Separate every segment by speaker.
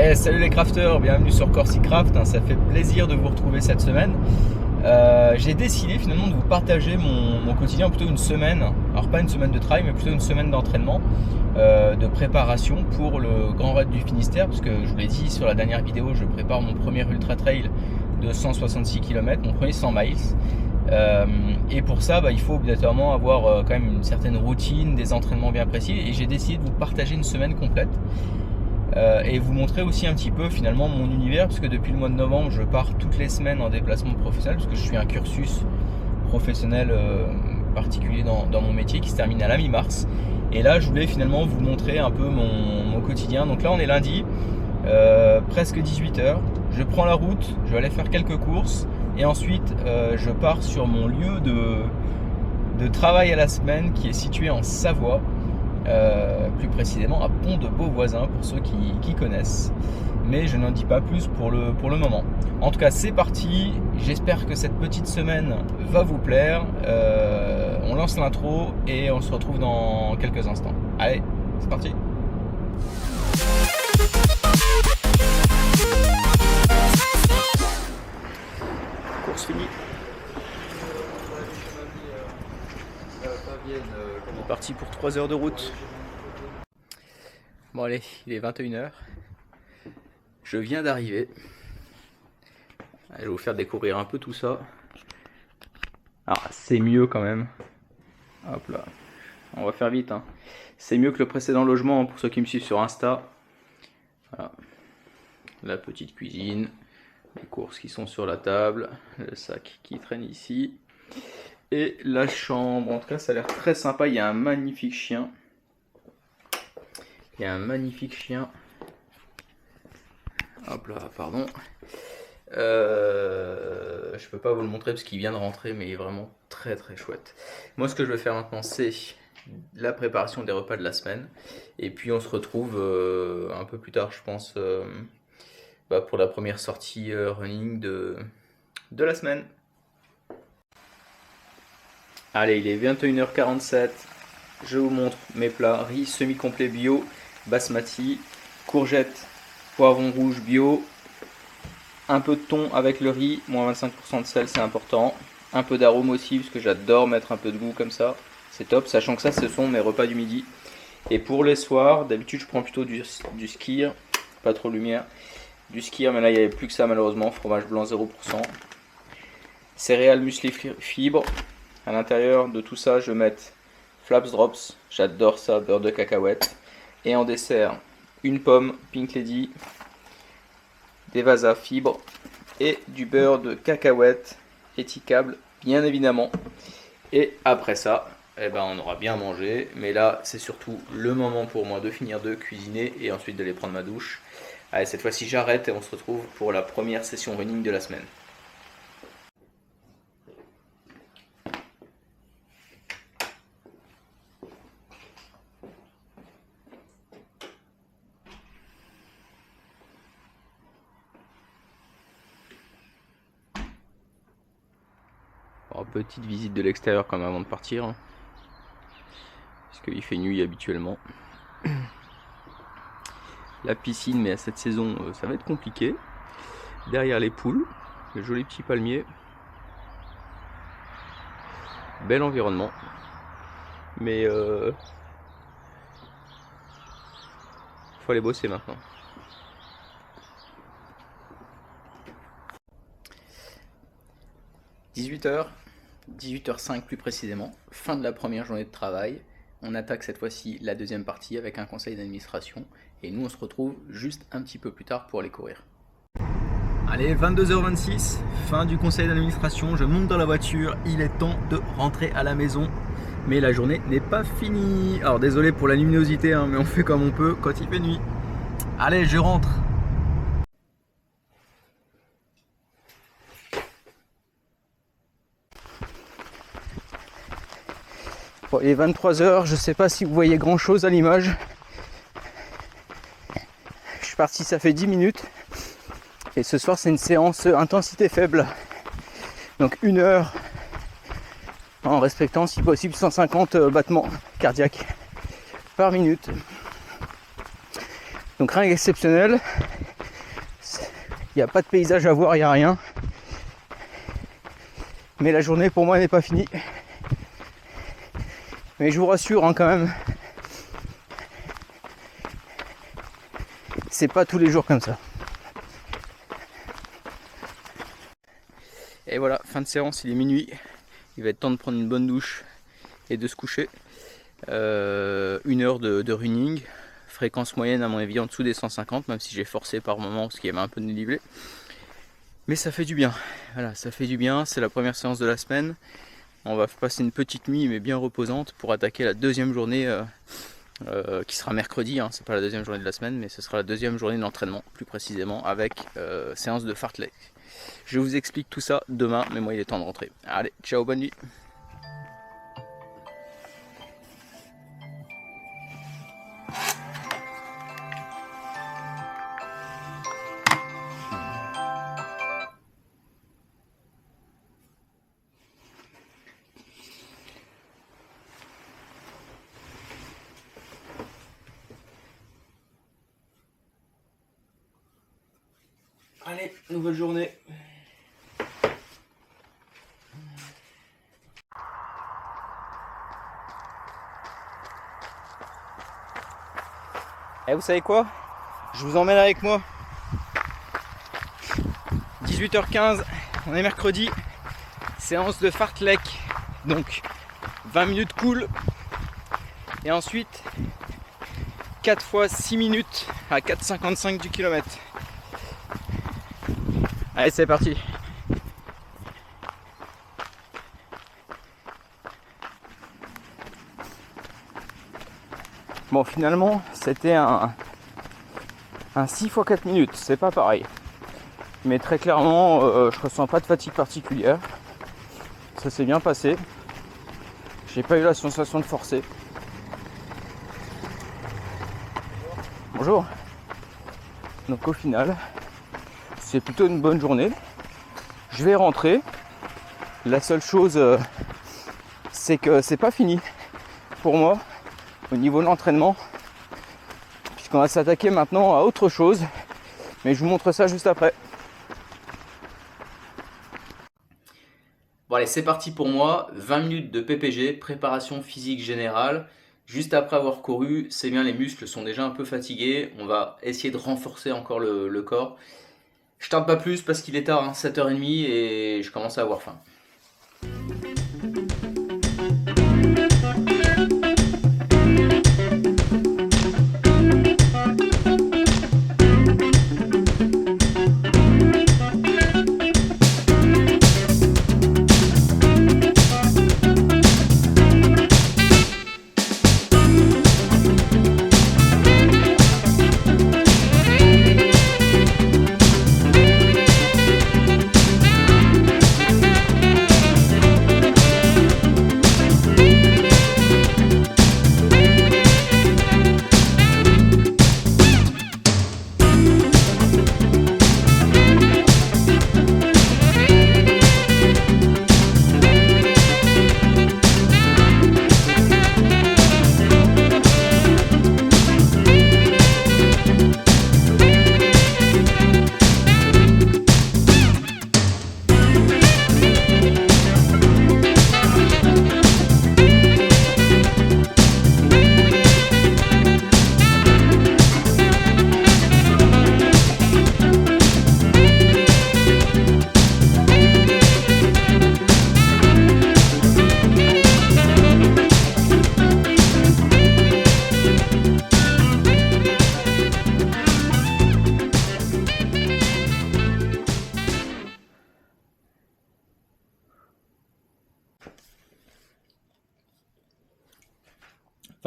Speaker 1: Yes, salut les crafters, bienvenue sur CorsiCraft, ça fait plaisir de vous retrouver cette semaine. J'ai décidé finalement de vous partager mon quotidien, plutôt une semaine, alors pas une semaine de travail mais plutôt une semaine d'entraînement, de préparation pour le Grand Raid du Finistère, parce que je vous l'ai dit sur la dernière vidéo, je prépare mon premier ultra trail de 166 km, mon premier 100 miles. Et pour ça, il faut obligatoirement avoir quand même une certaine routine, des entraînements bien précis, et j'ai décidé de vous partager une semaine complète. Et vous montrer aussi un petit peu finalement mon univers, parce que depuis le mois de novembre je pars toutes les semaines en déplacement professionnel, parce que je suis un cursus professionnel particulier dans mon métier qui se termine à la mi-mars. Et là je voulais finalement vous montrer un peu mon quotidien. Donc là on est lundi, presque 18h, je prends la route, je vais aller faire quelques courses et ensuite je pars sur mon lieu de travail à la semaine qui est situé en Savoie. Plus précisément à Pont-de-Beauvoisin pour ceux qui connaissent, mais je n'en dis pas plus pour le moment. En tout cas c'est parti, j'espère que cette petite semaine va vous plaire. On lance l'intro et on se retrouve dans quelques instants. Allez, c'est parti. Course finie. On est parti pour 3 heures de route. Bon allez, il est 21h. Je viens d'arriver. Je vais vous faire découvrir un peu tout ça. Alors c'est mieux quand même. Hop là. On va faire vite. C'est mieux que le précédent logement pour ceux qui me suivent sur Insta. Voilà. La petite cuisine. Les courses qui sont sur la table. Le sac qui traîne ici. Et la chambre, en tout cas ça a l'air très sympa, il y a un magnifique chien. Hop là, pardon. Je peux pas vous le montrer parce qu'il vient de rentrer, mais il est vraiment très très chouette. Moi ce que je vais faire maintenant c'est la préparation des repas de la semaine. Et puis on se retrouve un peu plus tard je pense pour la première sortie running de la semaine. Allez, il est 21h47, je vous montre mes plats: riz semi-complet bio, basmati, courgettes, poivron rouge bio, un peu de thon avec le riz, moins 25% de sel, c'est important, un peu d'arôme aussi, parce que j'adore mettre un peu de goût comme ça, c'est top, sachant que ça ce sont mes repas du midi. Et pour les soirs, d'habitude je prends plutôt du skyr, pas trop de lumière, du skyr, mais là il n'y avait plus que ça malheureusement, fromage blanc 0%, céréales, muesli, fibres. À l'intérieur de tout ça, je vais mettre Flaps Drops, j'adore ça, beurre de cacahuète. Et en dessert, une pomme Pink Lady, des vasas fibres et du beurre de cacahuète étiquable, bien évidemment. Et après ça, on aura bien mangé. Mais là, c'est surtout le moment pour moi de finir de cuisiner et ensuite d'aller prendre ma douche. Allez, cette fois-ci, j'arrête et on se retrouve pour la première session running de la semaine. Petite visite de l'extérieur quand même avant de partir, parce qu'il fait nuit habituellement. La piscine, mais à cette saison ça va être compliqué. Derrière les poules, le joli petit palmier, bel environnement, mais faut aller bosser maintenant. – 18h05 plus précisément, fin de la première journée de travail. On attaque cette fois-ci la deuxième partie avec un conseil d'administration et nous on se retrouve juste un petit peu plus tard pour aller courir. Allez, 22h26, fin du conseil d'administration, je monte dans la voiture, il est temps de rentrer à la maison. Mais la journée n'est pas finie. Alors désolé pour la luminosité, mais on fait comme on peut quand il fait nuit. Allez, je rentre. Bon, il est 23h, je ne sais pas si vous voyez grand chose à l'image. Je suis parti, ça fait 10 minutes. Et ce soir, c'est une séance intensité faible. Donc 1 heure en respectant si possible 150 battements cardiaques par minute. Donc rien d'exceptionnel. Il n'y a pas de paysage à voir, il n'y a rien. Mais la journée pour moi n'est pas finie. Mais je vous rassure hein, quand même, c'est pas tous les jours comme ça. Et voilà, fin de séance, il est minuit. Il va être temps de prendre une bonne douche et de se coucher. 1 heure de running. Fréquence moyenne à mon avis en dessous des 150, même si j'ai forcé par moment parce qu'il y avait un peu de dénivelé. Mais ça fait du bien. Voilà, ça fait du bien. C'est la première séance de la semaine. On va passer une petite nuit mais bien reposante pour attaquer la deuxième journée qui sera mercredi. Hein. C'est pas la deuxième journée de la semaine, mais ce sera la deuxième journée d'entraînement, plus précisément avec séance de fartlek. Je vous explique tout ça demain, mais moi il est temps de rentrer. Allez, ciao, bonne nuit. Allez, nouvelle journée. Et vous savez quoi? Je vous emmène avec moi. 18h15, on est mercredi. Séance de fartlek. Donc 20 minutes cool. Et ensuite 4 fois 6 minutes à 4,55 du kilomètre. Allez, c'est parti. Bon, finalement, c'était un 6 fois 4 minutes. C'est pas pareil. Mais très clairement, je ressens pas de fatigue particulière. Ça s'est bien passé. J'ai pas eu la sensation de forcer. Bonjour. Donc au final, c'est plutôt une bonne journée. Je vais rentrer. La seule chose, c'est que c'est pas fini pour moi au niveau de l'entraînement, puisqu'on va s'attaquer maintenant à autre chose. Mais je vous montre ça juste après. Bon allez, c'est parti pour moi. 20 minutes de PPG, préparation physique générale. Juste après avoir couru, c'est bien, les muscles sont déjà un peu fatigués. On va essayer de renforcer encore le corps. Je tarde pas plus parce qu'il est tard, hein, 7h30 et je commence à avoir faim.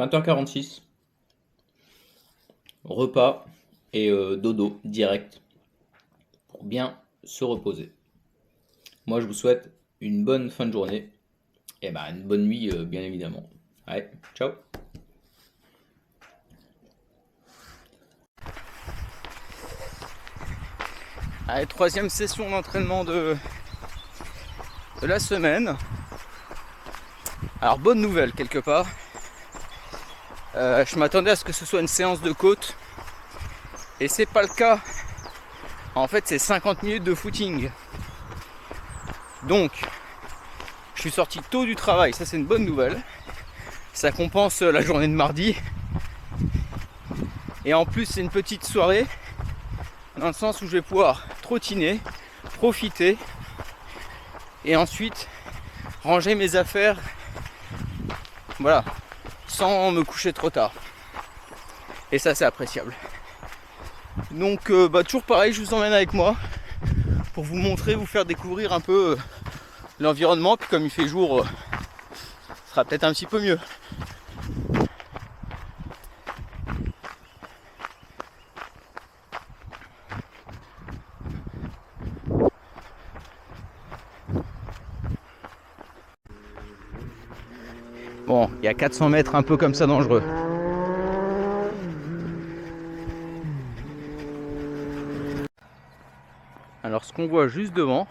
Speaker 1: « 20h46, repas et dodo direct pour bien se reposer. Moi je vous souhaite une bonne fin de journée et une bonne nuit bien évidemment. Allez, ciao. Allez, troisième session d'entraînement de la semaine. Alors bonne nouvelle quelque part. Je m'attendais à ce que ce soit une séance de côte et c'est pas le cas. En fait, c'est 50 minutes de footing. Donc, je suis sorti tôt du travail, ça c'est une bonne nouvelle. Ça compense la journée de mardi. Et en plus, c'est une petite soirée, dans le sens où je vais pouvoir trottiner, profiter, et ensuite ranger mes affaires, voilà, sans me coucher trop tard. Et ça, c'est appréciable. Donc, toujours pareil, je vous emmène avec moi pour vous montrer, vous faire découvrir un peu l'environnement. Puis comme il fait jour, ce sera peut-être un petit peu mieux. Bon, il y a 400 mètres un peu comme ça dangereux. Alors ce qu'on voit juste devant,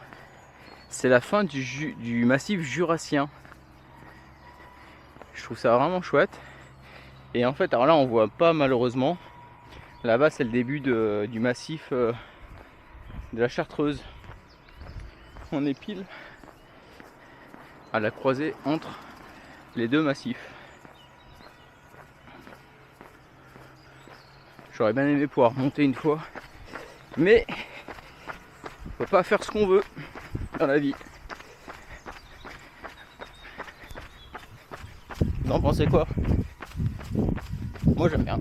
Speaker 1: c'est la fin du massif jurassien. Je trouve ça vraiment chouette. Et en fait, alors là on voit pas malheureusement. Là-bas c'est le début du massif de la Chartreuse. On est pile à la croisée entre les deux massifs. J'aurais bien aimé pouvoir monter une fois, mais on peut pas faire ce qu'on veut dans la vie. Vous en pensez quoi? Moi j'aime bien.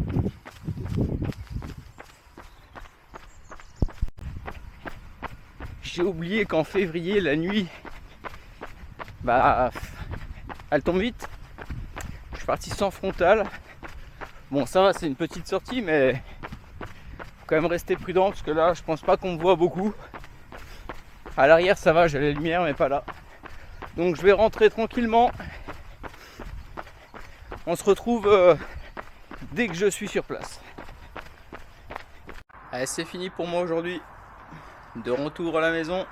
Speaker 1: J'ai oublié qu'en février la nuit, elle tombe vite. Je suis parti sans frontal. Bon, ça va, c'est une petite sortie, mais faut quand même rester prudent parce que là, je pense pas qu'on me voit beaucoup. À l'arrière, ça va, j'ai les lumières, mais pas là. Donc, je vais rentrer tranquillement. On se retrouve dès que je suis sur place. Allez, c'est fini pour moi aujourd'hui. De retour à la maison.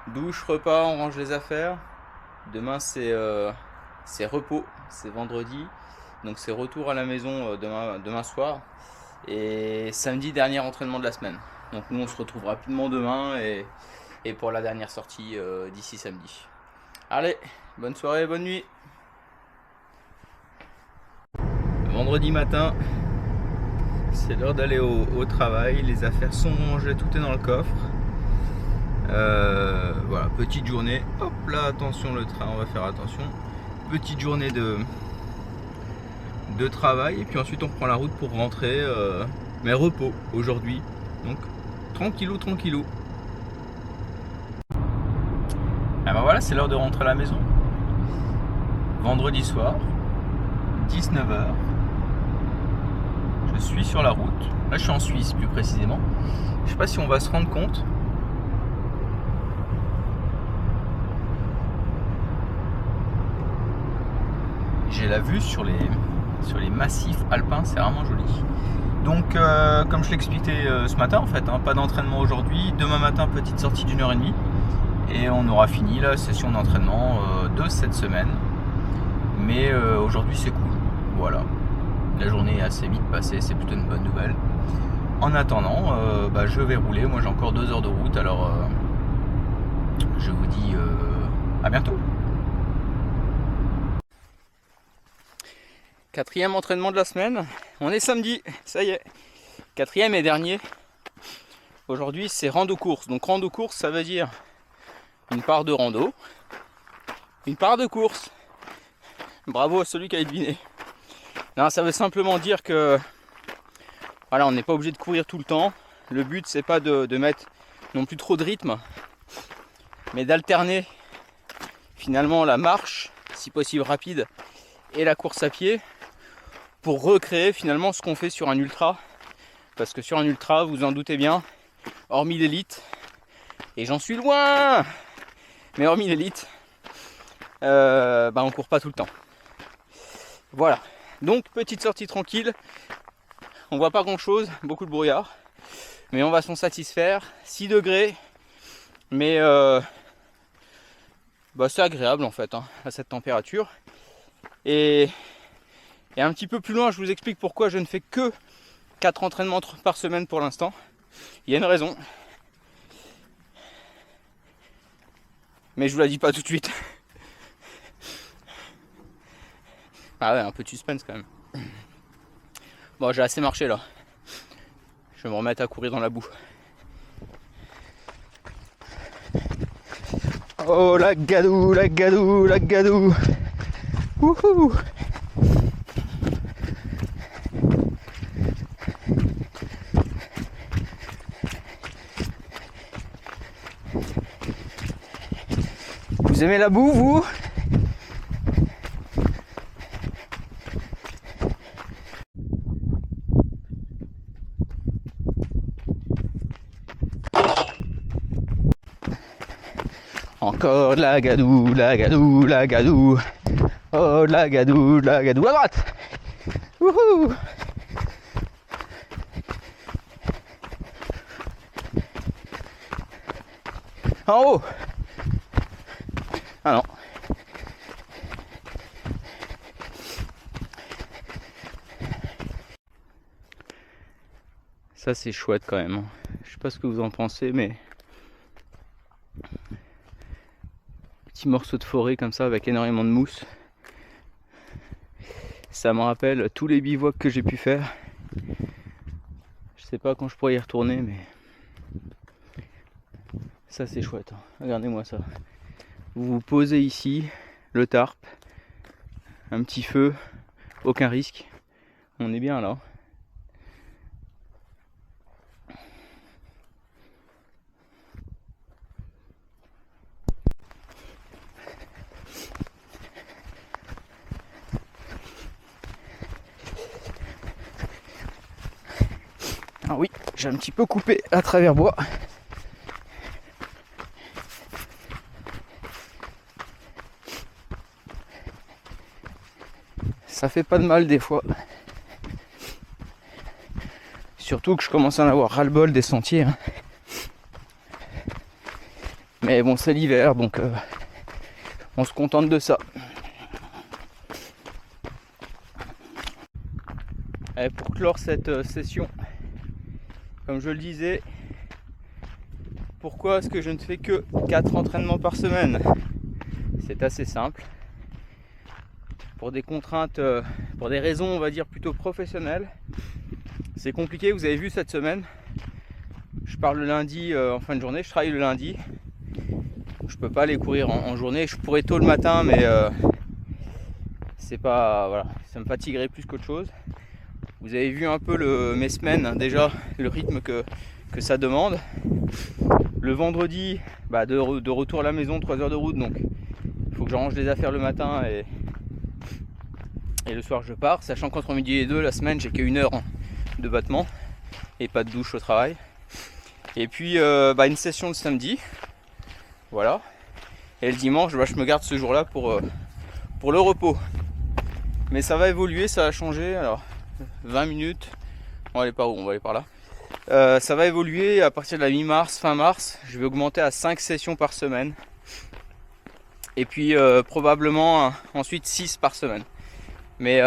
Speaker 1: Douche, repas, on range les affaires. Demain, c'est repos, c'est vendredi. Donc c'est retour à la maison demain soir. Et samedi, dernier entraînement de la semaine. Donc nous on se retrouve rapidement demain et pour la dernière sortie d'ici samedi. Allez, bonne soirée, bonne nuit. Vendredi matin, c'est l'heure d'aller au travail. Les affaires sont rangées, tout est dans le coffre. Voilà, petite journée. Hop là, attention le train, on va faire attention. Petite journée de travail et puis ensuite on prend la route pour rentrer, mais repos aujourd'hui, donc tranquillou. Et ben voilà, c'est l'heure de rentrer à la maison. Vendredi soir, 19h. Je suis sur la route. Là je suis en Suisse plus précisément. Je sais pas si on va se rendre compte. J'ai la vue sur les massifs alpins, c'est vraiment joli. Donc comme je l'expliquais ce matin en fait, pas d'entraînement aujourd'hui. Demain matin, petite sortie d'1h30 et on aura fini la session d'entraînement de cette semaine. Mais aujourd'hui c'est cool, voilà. La journée est assez vite passée, c'est plutôt une bonne nouvelle. En attendant, je vais rouler, moi j'ai encore 2 heures de route, alors je vous dis à bientôt. 4e entraînement de la semaine, on est samedi, ça y est, 4e et dernier. Aujourd'hui c'est rando course, donc rando course ça veut dire une part de rando, une part de course. Bravo à celui qui a deviné. Non, ça veut simplement dire que voilà, on n'est pas obligé de courir tout le temps. Le but c'est pas de mettre non plus trop de rythme, mais d'alterner finalement la marche, si possible rapide, et la course à pied, pour recréer finalement ce qu'on fait sur un ultra. Parce que sur un ultra, vous en doutez bien, hormis l'élite, et j'en suis loin, mais hormis l'élite, on court pas tout le temps. Voilà, donc petite sortie tranquille, on voit pas grand chose, beaucoup de brouillard, mais on va s'en satisfaire. 6 degrés, mais c'est agréable en fait à cette température. Et un petit peu plus loin, je vous explique pourquoi je ne fais que 4 entraînements par semaine pour l'instant. Il y a une raison. Mais je vous la dis pas tout de suite. Ah ouais, un peu de suspense quand même. Bon, j'ai assez marché là. Je vais me remettre à courir dans la boue. Oh la gadou, la gadou, la gadou. Wouhou. Vous aimez la boue, vous? Encore la gadou, la gadou, la gadou. Oh la gadou, la gadou. À droite. Wouhou. En haut. Ah non. Ça c'est chouette quand même. Je sais pas ce que vous en pensez, mais petit morceau de forêt comme ça avec énormément de mousse. Ça me rappelle tous les bivouacs que j'ai pu faire. Je sais pas quand je pourrais y retourner, mais ça c'est chouette. Regardez-moi ça. Vous vous posez ici, le tarp, un petit feu, aucun risque. On est bien là. Ah oui, j'ai un petit peu coupé à travers bois. Ça fait pas de mal des fois. Surtout que je commence à en avoir ras-le-bol des sentiers. Hein. Mais bon, c'est l'hiver, donc on se contente de ça. Et pour clore cette session, comme je le disais, pourquoi est-ce que je ne fais que 4 entraînements par semaine? C'est assez simple. Pour des contraintes, pour des raisons on va dire plutôt professionnelles. C'est compliqué, vous avez vu cette semaine. Je pars le lundi en fin de journée, je travaille le lundi. Je peux pas aller courir en journée, je pourrais tôt le matin, mais c'est pas, voilà, ça me fatiguerait plus qu'autre chose. Vous avez vu un peu mes semaines, hein, déjà le rythme que ça demande. Le vendredi, de retour à la maison, 3 heures de route, donc il faut que je range les affaires le matin et le soir je pars, sachant qu'entre midi et 2 la semaine j'ai qu'1 heure de battement et pas de douche au travail. Et puis une session le samedi, voilà. Et le dimanche, je me garde ce jour-là pour le repos. Mais ça va évoluer, ça va changer. Alors 20 minutes, on va aller par où? On va aller par là. Ça va évoluer à partir de la mi-mars, fin mars. Je vais augmenter à 5 sessions par semaine. Et puis probablement ensuite 6 par semaine. Mais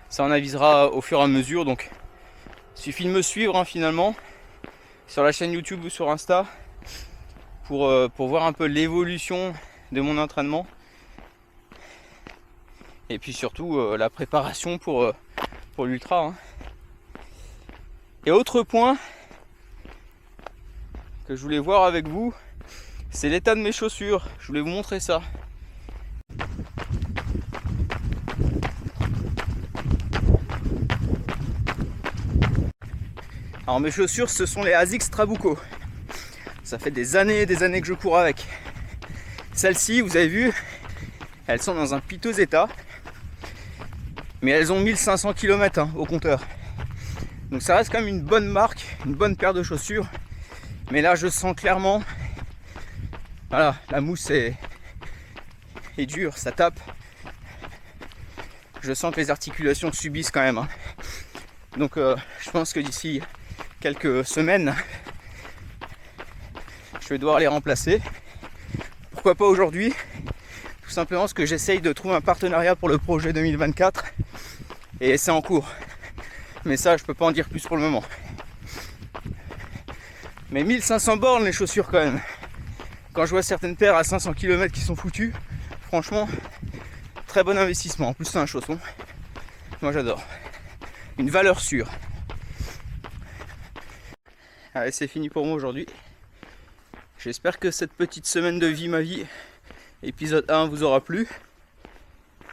Speaker 1: ça on avisera au fur et à mesure. Donc il suffit de me suivre hein, finalement sur la chaîne YouTube ou sur Insta pour voir un peu l'évolution de mon entraînement. Et puis surtout la préparation pour l'ultra. Hein. Et autre point que je voulais voir avec vous, c'est l'état de mes chaussures. Je voulais vous montrer ça. Alors mes chaussures, ce sont les ASICS Trabuco. Ça fait des années et des années que je cours avec. Celles-ci, vous avez vu, elles sont dans un piteux état. Mais elles ont 1500 km hein, au compteur. Donc ça reste quand même une bonne marque, une bonne paire de chaussures. Mais là je sens clairement, voilà, la mousse est dure, ça tape. Je sens que les articulations subissent quand même. Hein. Donc je pense que d'ici quelques semaines, je vais devoir les remplacer. Pourquoi pas aujourd'hui? Tout simplement parce que j'essaye de trouver un partenariat pour le projet 2024. Et c'est en cours. Mais ça, je peux pas en dire plus pour le moment. Mais 1500 bornes les chaussures quand même. Quand je vois certaines paires à 500 km qui sont foutues, franchement, très bon investissement. En plus c'est un chausson. Moi j'adore. Une valeur sûre. Allez, c'est fini pour moi aujourd'hui. J'espère que cette petite semaine de vie ma vie, épisode 1, vous aura plu.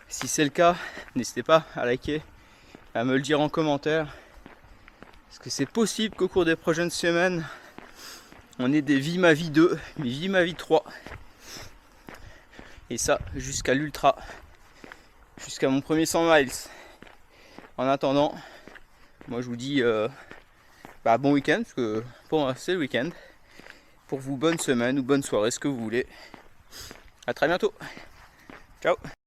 Speaker 1: Si c'est le cas, n'hésitez pas à liker, à me le dire en commentaire. Parce que c'est possible qu'au cours des prochaines semaines, on ait des Vie ma vie 2, Vie ma vie 3. Et ça, jusqu'à l'ultra. Jusqu'à mon premier 100 miles. En attendant, moi je vous dis bon week-end, parce que pour moi c'est le week-end. Pour vous, bonne semaine ou bonne soirée, ce que vous voulez. A très bientôt. Ciao.